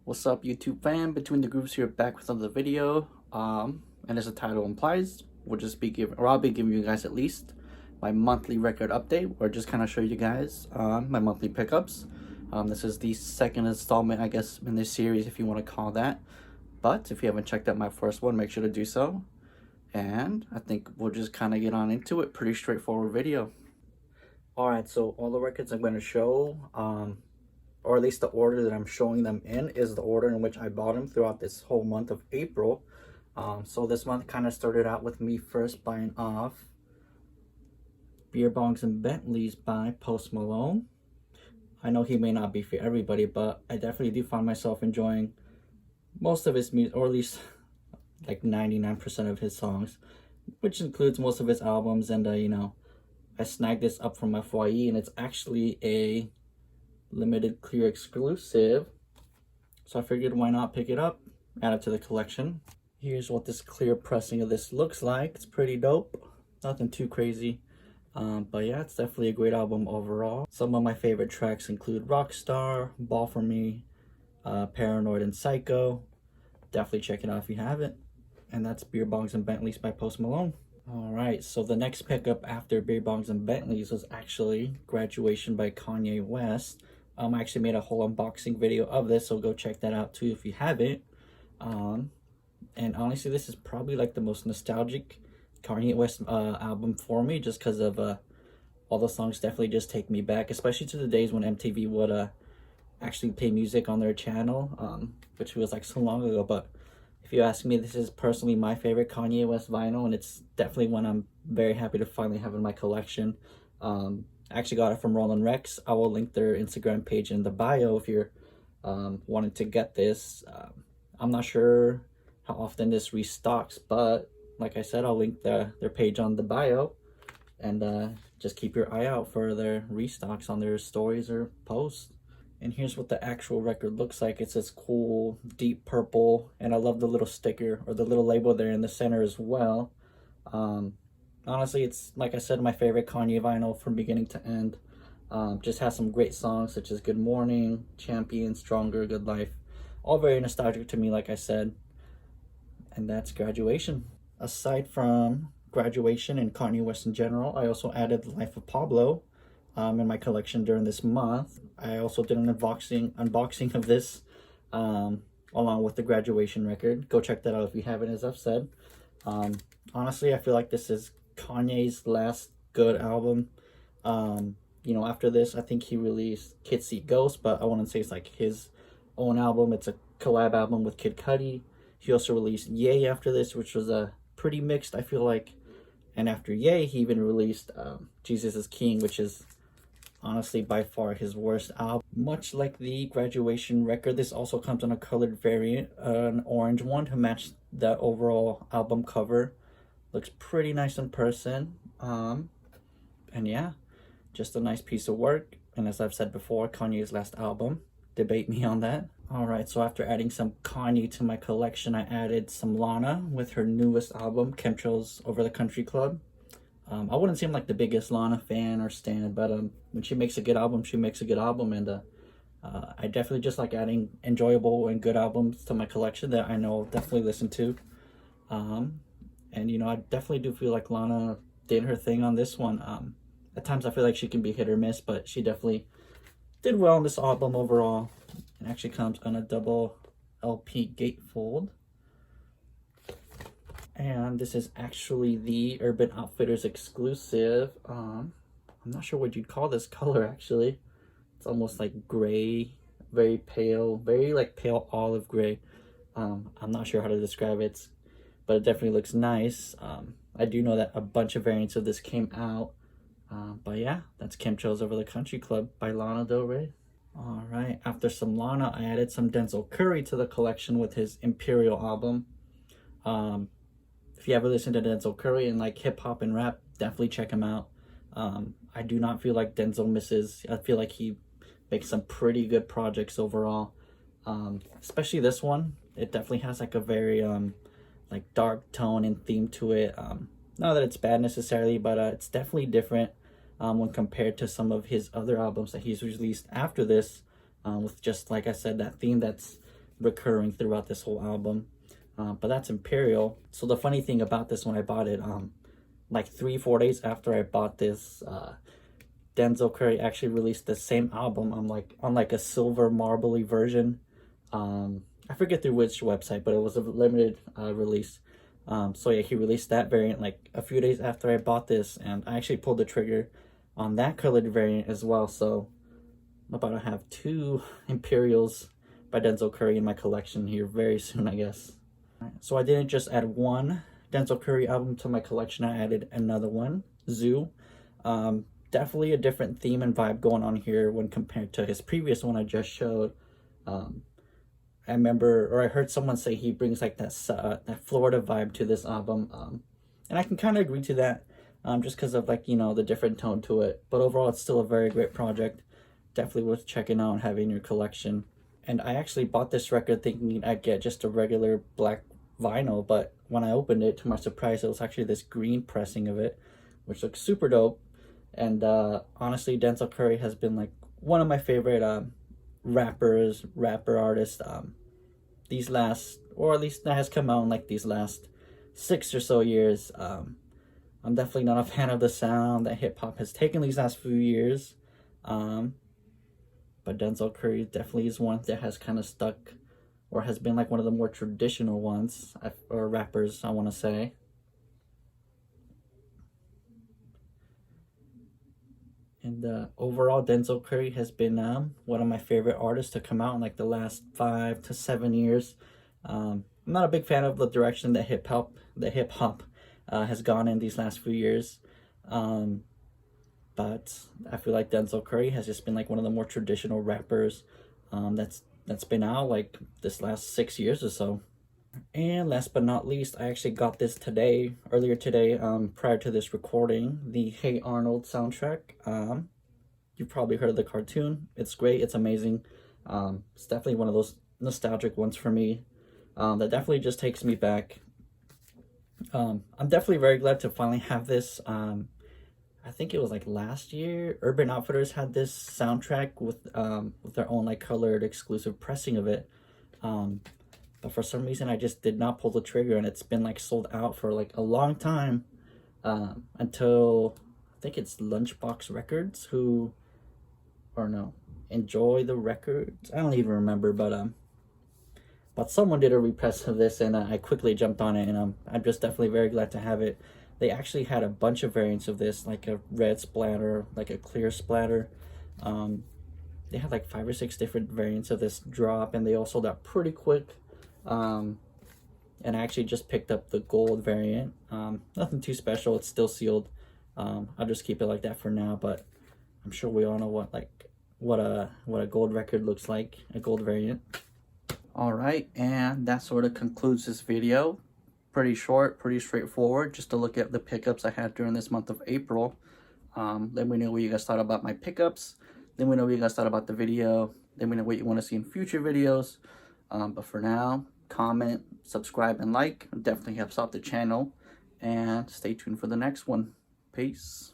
What's up, YouTube fam? Between the Grooves here, back with another video. And as the title implies, I'll be giving you guys at least my monthly record update, or just kind of show you guys my monthly pickups. This is the second installment, I guess, in this series, if you want to call that. But if you haven't checked out my first one, make sure to do so. And I think we'll just kind of get on into it. Pretty straightforward video. Alright, so all the records I'm going to show, or at least the order that I'm showing them in, is the order in which I bought them throughout this whole month of April. So this month kind of started out with me first buying off Beer Bongs and Bentleys by Post Malone. I know he may not be for everybody, but I definitely do find myself enjoying most of his music, or at least like 99% of his songs, which includes most of his albums. And you know, I snagged this up from my foyer, and it's actually a limited clear exclusive, so I figured why not pick it up, add it to the collection. Here's what this clear pressing of this looks like. It's pretty dope, nothing too crazy, but yeah, it's definitely a great album overall. Some of my favorite tracks include Rockstar, Ball For Me, Paranoid, and Psycho. Definitely check it out if you haven't. And that's Beer Bongs and Bentleys by Post Malone. Alright, so the next pickup after Beer Bongs and Bentleys was actually Graduation by Kanye West. I actually made a whole unboxing video of this, so go check that out too if you haven't. And honestly, this is probably like the most nostalgic Kanye West album for me, just because of all the songs definitely just take me back, especially to the days when MTV would actually play music on their channel, which was like so long ago. But if you ask me, this is personally my favorite Kanye West vinyl, and it's definitely one I'm very happy to finally have in my collection. I actually got it from RollinRecs. I will link their Instagram page in the bio if you're wanting to get this. I'm not sure how often this restocks, but like I said, I'll link their page on the bio, and just keep your eye out for their restocks on their stories or posts. And here's what the actual record looks like. It's this cool deep purple, and I love the little sticker or the little label there in the center as well. Honestly, it's, like I said, my favorite Kanye vinyl from beginning to end. Just has some great songs such as Good Morning, Champion, Stronger, Good Life. All very nostalgic to me, like I said. And that's Graduation. Aside from Graduation and Kanye West in general, I also added The Life of Pablo in my collection during this month. I also did an unboxing of this along with the Graduation record. Go check that out if you haven't, as I've said. Honestly, I feel like this is Kanye's last good album. You know, after this, I think he released Kid See Ghost, but I wouldn't say it's like his own album. It's a collab album with Kid Cudi. He also released Yay after this, which was pretty mixed, I feel like. And after Yay, he even released Jesus Is King, which is honestly by far his worst album. Much like the Graduation record, this also comes on a colored variant, an orange one to match the overall album cover. Looks pretty nice in person. And yeah, just a nice piece of work. And as I've said before, Kanye's last album. Debate me on that. Alright, so after adding some Kanye to my collection, I added some Lana with her newest album, Chemtrails Over the Country Club. I wouldn't say I'm like the biggest Lana fan or stan, but when she makes a good album, she makes a good album. And I definitely just like adding enjoyable and good albums to my collection that I know I'll definitely listen to. And you know, I definitely do feel like Lana did her thing on this one. At times I feel like she can be hit or miss, but she definitely did well on this album overall. It actually comes on a double LP gatefold. And this is actually the Urban Outfitters exclusive. I'm not sure what you'd call this color, actually. It's almost like gray, very pale, very like pale olive gray. I'm not sure how to describe it, but it definitely looks nice. I do know that a bunch of variants of this came out. But yeah, that's Chemtrails Over the Country Club by Lana Del Rey. Alright, after some Lana, I added some Denzel Curry to the collection with his Imperial album. If you ever listen to Denzel Curry and like hip-hop and rap, definitely check him out. I do not feel like Denzel misses. I feel like he makes some pretty good projects overall. Especially this one. It definitely has like a very like dark tone and theme to it. Not that it's bad necessarily, but it's definitely different when compared to some of his other albums that he's released after this, with just, like I said, that theme that's recurring throughout this whole album. But that's Imperial. So the funny thing about this, when I bought it, like 3-4 days after I bought this, Denzel Curry actually released the same album on like a silver marbly version. I forget through which website, but it was a limited release. So yeah, he released that variant like a few days after I bought this, and I actually pulled the trigger on that colored variant as well. So I'm about to have 2 Imperials by Denzel Curry in my collection here very soon, I guess. So I didn't just add one Denzel Curry album to my collection, I added another one, Zoo. Definitely a different theme and vibe going on here when compared to his previous one I just showed. I remember, or I heard someone say he brings like that Florida vibe to this album, and I can kind of agree to that, just because of like, you know, the different tone to it. But overall, it's still a very great project. Definitely worth checking out and having in your collection. And I actually bought this record thinking I'd get just a regular black vinyl, but when I opened it, to my surprise, it was actually this green pressing of it, which looks super dope. And honestly, Denzel Curry has been like one of my favorite rapper artists these last, or at least that has come out in like these last 6 or so years. I'm definitely not a fan of the sound that hip-hop has taken these last few years, but Denzel Curry definitely is one that has kind of stuck, or has been like one of the more traditional ones, or rappers, I want to say. And overall, Denzel Curry has been one of my favorite artists to come out in like the last 5 to 7 years. I'm not a big fan of the direction that hip hop has gone in these last few years, but I feel like Denzel Curry has just been like one of the more traditional rappers that's been out like this last 6 years or so. And last but not least, I actually got this earlier today, prior to this recording, the Hey Arnold soundtrack. You've probably heard of the cartoon. It's great, it's amazing. It's definitely one of those nostalgic ones for me, that definitely just takes me back. I'm definitely very glad to finally have this. I think it was like last year, Urban Outfitters had this soundtrack with their own like colored exclusive pressing of it. But for some reason, I just did not pull the trigger, and it's been like sold out for like a long time, until I think it's Lunchbox Records Enjoy the Records. I don't even remember, but someone did a repress of this, and I quickly jumped on it, and I'm just definitely very glad to have it. They actually had a bunch of variants of this, like a red splatter, like a clear splatter. They had like 5 or 6 different variants of this drop, and they all sold out pretty quick. And I actually just picked up the gold variant. Nothing too special, it's still sealed. I'll just keep it like that for now, but I'm sure we all know what a gold record looks like, a gold variant. All right, and that sort of concludes this video. Pretty short, pretty straightforward, just to look at the pickups I had during this month of April. Let me know what you guys thought about my pickups. Let me know what you guys thought about the video. Let me know what you want to see in future videos. But for now, comment, subscribe, and like. It definitely helps out the channel. And stay tuned for the next one. Peace.